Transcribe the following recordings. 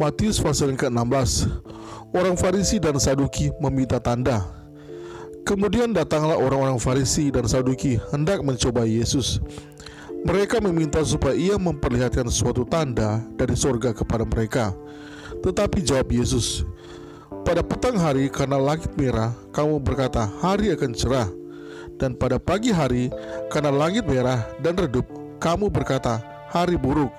Matius pasal yang ke-16. Orang Farisi dan Saduki meminta tanda. Kemudian datanglah orang-orang Farisi dan Saduki hendak mencoba Yesus. Mereka meminta supaya ia memperlihatkan suatu tanda dari sorga kepada mereka. Tetapi jawab Yesus, pada petang hari karena langit merah, kamu berkata hari akan cerah. Dan pada pagi hari karena langit merah dan redup, kamu berkata hari buruk.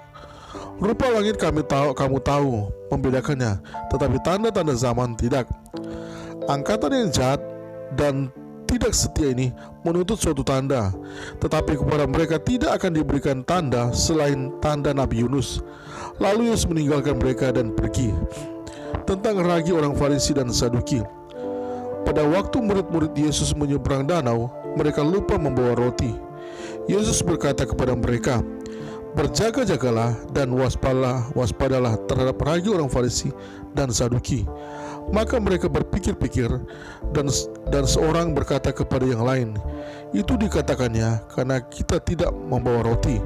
Rupa langit kamu tahu membedakannya, tetapi tanda-tanda zaman tidak. Angkatan yang jahat dan tidak setia ini menuntut suatu tanda, tetapi kepada mereka tidak akan diberikan tanda selain tanda Nabi Yunus. Lalu Yesus meninggalkan mereka dan pergi. Tentang ragi orang Farisi dan Saduki. Pada waktu murid-murid Yesus menyeberang danau, mereka lupa membawa roti. Yesus berkata kepada mereka, berjaga-jagalah dan waspadalah terhadap ragi orang Farisi dan Saduki. Maka mereka berpikir-pikir, dan seorang berkata kepada yang lain, itu dikatakannya karena kita tidak membawa roti.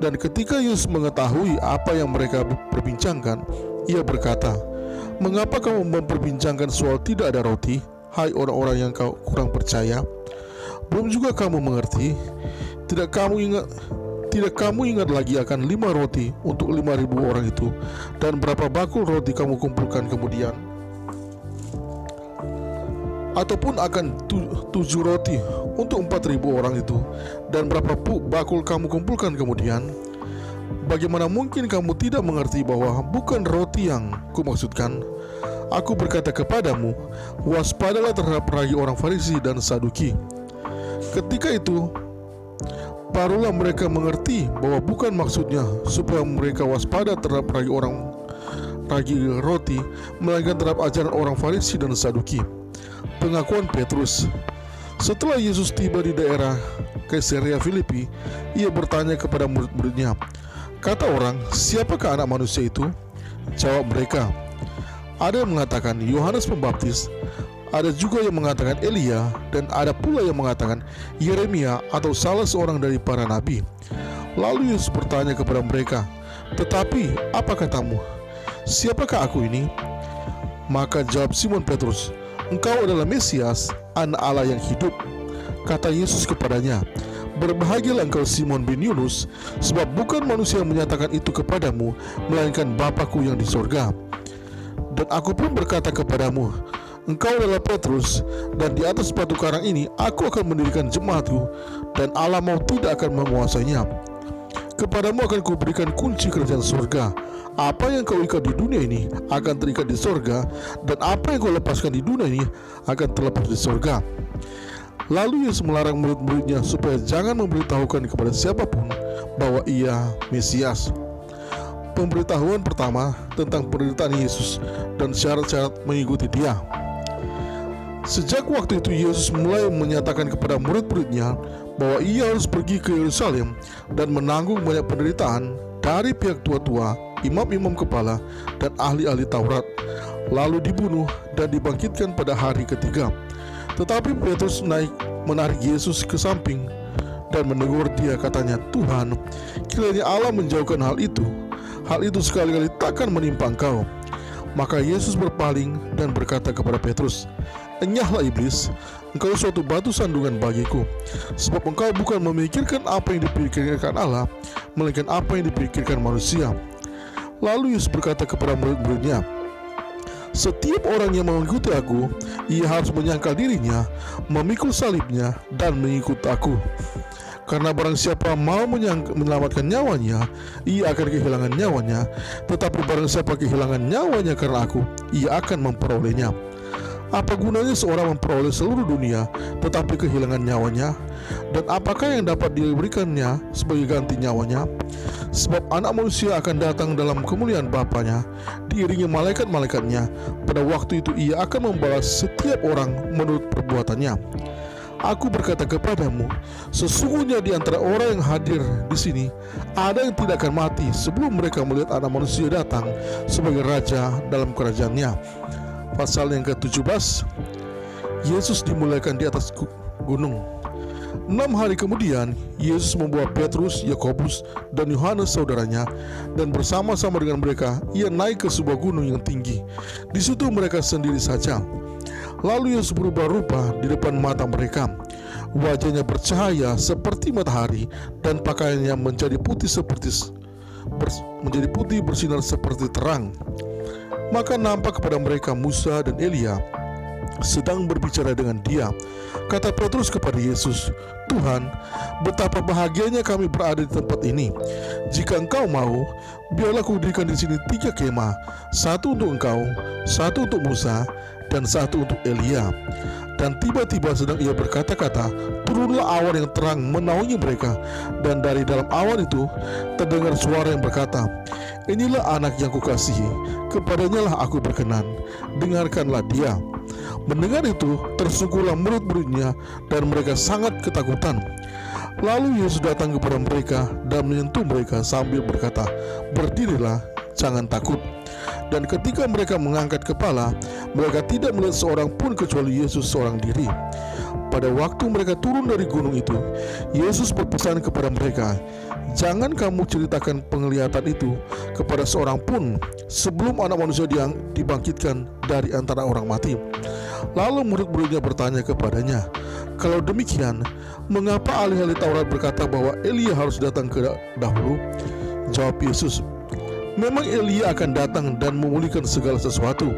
Dan ketika Yesus mengetahui apa yang mereka perbincangkan, ia berkata, mengapa kamu memperbincangkan soal tidak ada roti, hai orang-orang yang kurang percaya? Belum juga kamu mengerti? Tidak kamu ingat lagi akan 5 roti untuk 5.000 orang itu, dan berapa bakul roti kamu kumpulkan kemudian? Ataupun akan 7 roti untuk 4.000 orang itu, dan berapa bakul kamu kumpulkan kemudian? Bagaimana mungkin kamu tidak mengerti bahwa bukan roti yang kumaksudkan? Aku berkata kepadamu, waspadalah terhadap ragi orang Farisi dan Saduki. Ketika itu barulah mereka mengerti bahwa bukan maksudnya supaya mereka waspada terhadap ragi roti, melainkan terhadap ajaran orang Farisi dan Saduki. Pengakuan Petrus. Setelah Yesus tiba di daerah Kaisarea Filipi, ia bertanya kepada murid-muridnya, kata orang, siapakah anak manusia itu? Jawab mereka, ada yang mengatakan Yohanes Pembaptis, ada juga yang mengatakan Elia, dan ada pula yang mengatakan Yeremia atau salah seorang dari para nabi. Lalu Yesus bertanya kepada mereka, tetapi apa katamu? Siapakah aku ini? Maka jawab Simon Petrus, engkau adalah Mesias, Anak Allah yang hidup. Kata Yesus kepadanya, berbahagialah engkau Simon bin Yunus, sebab bukan manusia yang menyatakan itu kepadamu, melainkan Bapa-Ku yang di sorga. Dan aku pun berkata kepadamu, engkau adalah Petrus, dan di atas batu karang ini aku akan mendirikan jemaatku, dan alam maut tidak akan menguasainya. Kepadamu akan kuberikan kunci kerajaan surga. Apa yang kau ikat di dunia ini akan terikat di sorga, dan apa yang kau lepaskan di dunia ini akan terlepas di sorga. Lalu Yesus melarang murid-muridnya supaya jangan memberitahukan kepada siapapun bahwa ia Mesias. Pemberitahuan pertama tentang penderitaan Yesus dan syarat-syarat mengikuti Dia. Sejak waktu itu Yesus mulai menyatakan kepada murid-muridnya bahwa ia harus pergi ke Yerusalem dan menanggung banyak penderitaan dari pihak tua-tua, imam-imam kepala, dan ahli-ahli Taurat, lalu dibunuh dan dibangkitkan pada hari ketiga. Tetapi Petrus menarik Yesus ke samping dan menegur dia, katanya, Tuhan, kiranya Allah menjauhkan hal itu sekali-kali takkan menimpa engkau. Maka Yesus berpaling dan berkata kepada Petrus, enyahlah iblis, engkau suatu batu sandungan bagiku, sebab engkau bukan memikirkan apa yang dipikirkan Allah, melainkan apa yang dipikirkan manusia. Lalu Yesus berkata kepada murid-muridnya, setiap orang yang mengikuti aku, ia harus menyangkal dirinya, memikul salibnya, dan mengikut aku. Karena barang siapa mau menyelamatkan nyawanya, ia akan kehilangan nyawanya. Tetapi barang siapa kehilangan nyawanya karena aku, ia akan memperolehnya. Apa gunanya seorang memperoleh seluruh dunia, tetapi kehilangan nyawanya? Dan apakah yang dapat diberikannya sebagai ganti nyawanya? Sebab anak manusia akan datang dalam kemuliaan Bapanya, diiringi malaikat-malaikatnya. Pada waktu itu ia akan membalas setiap orang menurut perbuatannya. Aku berkata kepadamu, sesungguhnya di antara orang yang hadir di sini ada yang tidak akan mati sebelum mereka melihat Anak Manusia datang sebagai Raja dalam kerajaannya. Pasal yang ke-17, Yesus dimuliakan di atas gunung. 6 hari kemudian, Yesus membawa Petrus, Yakobus, dan Yohanes saudaranya, dan bersama-sama dengan mereka, ia naik ke sebuah gunung yang tinggi. Di situ mereka sendiri saja. Lalu Yesus berubah rupa di depan mata mereka. Wajahnya bercahaya seperti matahari, dan pakaiannya menjadi putih bersinar seperti terang. Maka nampak kepada mereka Musa dan Elia sedang berbicara dengan dia. Kata Petrus kepada Yesus, "Tuhan, betapa bahagianya kami berada di tempat ini. Jika Engkau mau, biarlah kudirikan di sini 3 kemah, satu untuk Engkau, satu untuk Musa, dan satu untuk Elia." Dan tiba-tiba sedang ia berkata-kata, turunlah awan yang terang menaungi mereka, dan dari dalam awan itu terdengar suara yang berkata, "Inilah anak yang kukasihi, kepadanya lah aku berkenan, dengarkanlah dia." Mendengar itu, tersungkurlah murid-muridnya, dan mereka sangat ketakutan. Lalu Yesus datang kepada mereka dan menyentuh mereka sambil berkata, "Berdirilah, jangan takut." Dan ketika mereka mengangkat kepala, mereka tidak melihat seorang pun kecuali Yesus seorang diri. Pada waktu mereka turun dari gunung itu, Yesus berpesan kepada mereka, "Jangan kamu ceritakan penglihatan itu kepada seorang pun sebelum Anak Manusia dibangkitkan dari antara orang mati." Lalu murid-muridnya bertanya kepadanya, "Kalau demikian, mengapa ahli-ahli Taurat berkata bahwa Elia harus datang dahulu?" Jawab Yesus, "Memang Elia akan datang dan memulihkan segala sesuatu.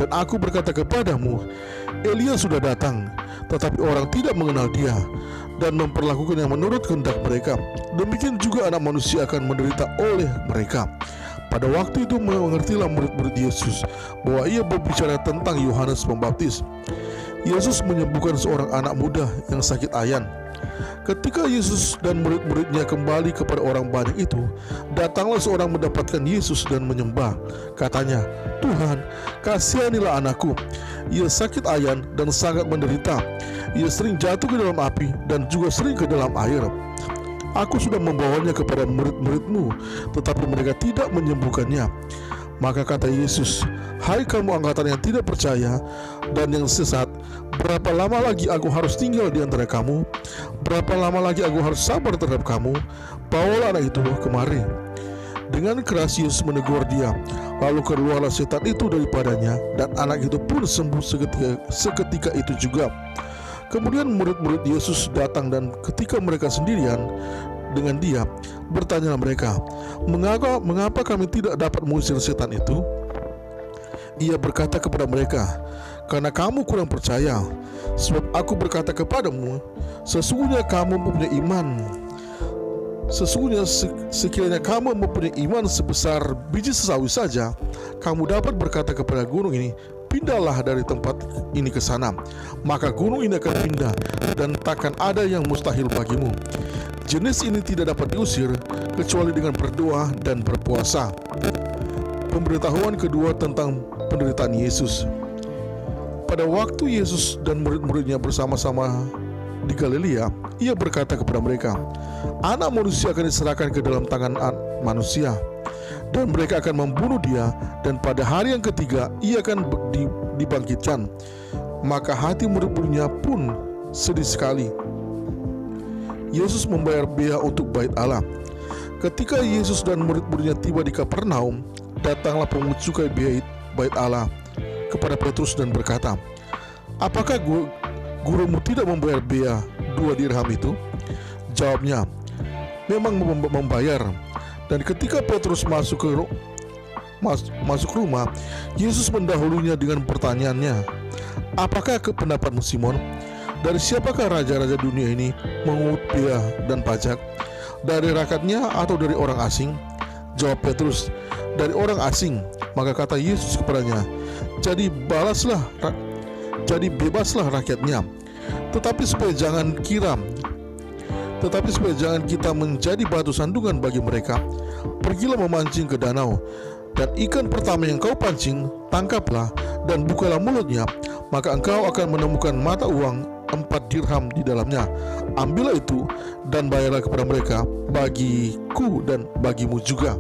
Dan aku berkata kepadamu, Elia sudah datang, tetapi orang tidak mengenal dia dan memperlakukan yang menurut kehendak mereka. Demikian juga Anak Manusia akan menderita oleh mereka." Pada waktu itu mengertilah murid-murid Yesus bahwa ia berbicara tentang Yohanes Pembaptis. Yesus menyembuhkan seorang anak muda yang sakit ayan. Ketika Yesus dan murid-muridnya kembali kepada orang banyak itu, datanglah seorang mendapatkan Yesus dan menyembah. Katanya, "Tuhan, kasihanilah anakku. Ia sakit ayan dan sangat menderita. Ia sering jatuh ke dalam api dan juga sering ke dalam air. Aku sudah membawanya kepada murid-muridmu, tetapi mereka tidak menyembuhkannya." Maka kata Yesus, "Hai kamu angkatan yang tidak percaya dan yang sesat, berapa lama lagi aku harus tinggal di antara kamu? Berapa lama lagi aku harus sabar terhadap kamu? Bawalah anak itu kemari." Dengan keras Yesus menegur dia. Lalu keluarlah setan itu daripadanya, dan anak itu pun sembuh seketika itu juga. Kemudian murid-murid Yesus datang, dan ketika mereka sendirian dengan dia, bertanyalah mereka, Mengapa kami tidak dapat mengusir setan itu?" Ia berkata kepada mereka, "Karena kamu kurang percaya. Sebab aku berkata kepadamu, sesungguhnya sekiranya kamu mempunyai iman sebesar biji sesawi saja, kamu dapat berkata kepada gunung ini, pindahlah dari tempat ini ke sana. Maka gunung ini akan pindah, dan takkan ada yang mustahil bagimu. Jenis ini tidak dapat diusir kecuali dengan berdoa dan berpuasa." Pemberitahuan kedua tentang penderitaan Yesus. Pada waktu Yesus dan murid-muridnya bersama-sama di Galilea, ia berkata kepada mereka, "Anak Manusia akan diserahkan ke dalam tangan manusia, dan mereka akan membunuh dia, dan pada hari yang ketiga ia akan dibangkitkan." Maka hati murid-muridnya pun sedih sekali. Yesus membayar bea untuk bait Allah. Ketika Yesus dan murid-muridnya tiba di Kapernaum, datanglah pemungut cukai bait Allah kepada Petrus dan berkata, "Apakah gurumu tidak membayar bea 2 dirham itu?" Jawabnya, "Memang membayar." Dan ketika Petrus masuk rumah, Yesus mendahulunya dengan pertanyaannya, "Apakah pendapatmu, Simon? Dari siapakah raja-raja dunia ini mengungut bea dan pajak? Dari rakyatnya atau dari orang asing?" Jawab Petrus, "Dari orang asing." Maka kata Yesus kepadanya, Jadi bebaslah rakyatnya. Tetapi supaya jangan kita menjadi batu sandungan bagi mereka, pergilah memancing ke danau, dan ikan pertama yang kau pancing, tangkaplah dan bukalah mulutnya, maka engkau akan menemukan mata uang 4 dirham di dalamnya. Ambillah itu dan bayarlah kepada mereka, bagiku dan bagimu juga."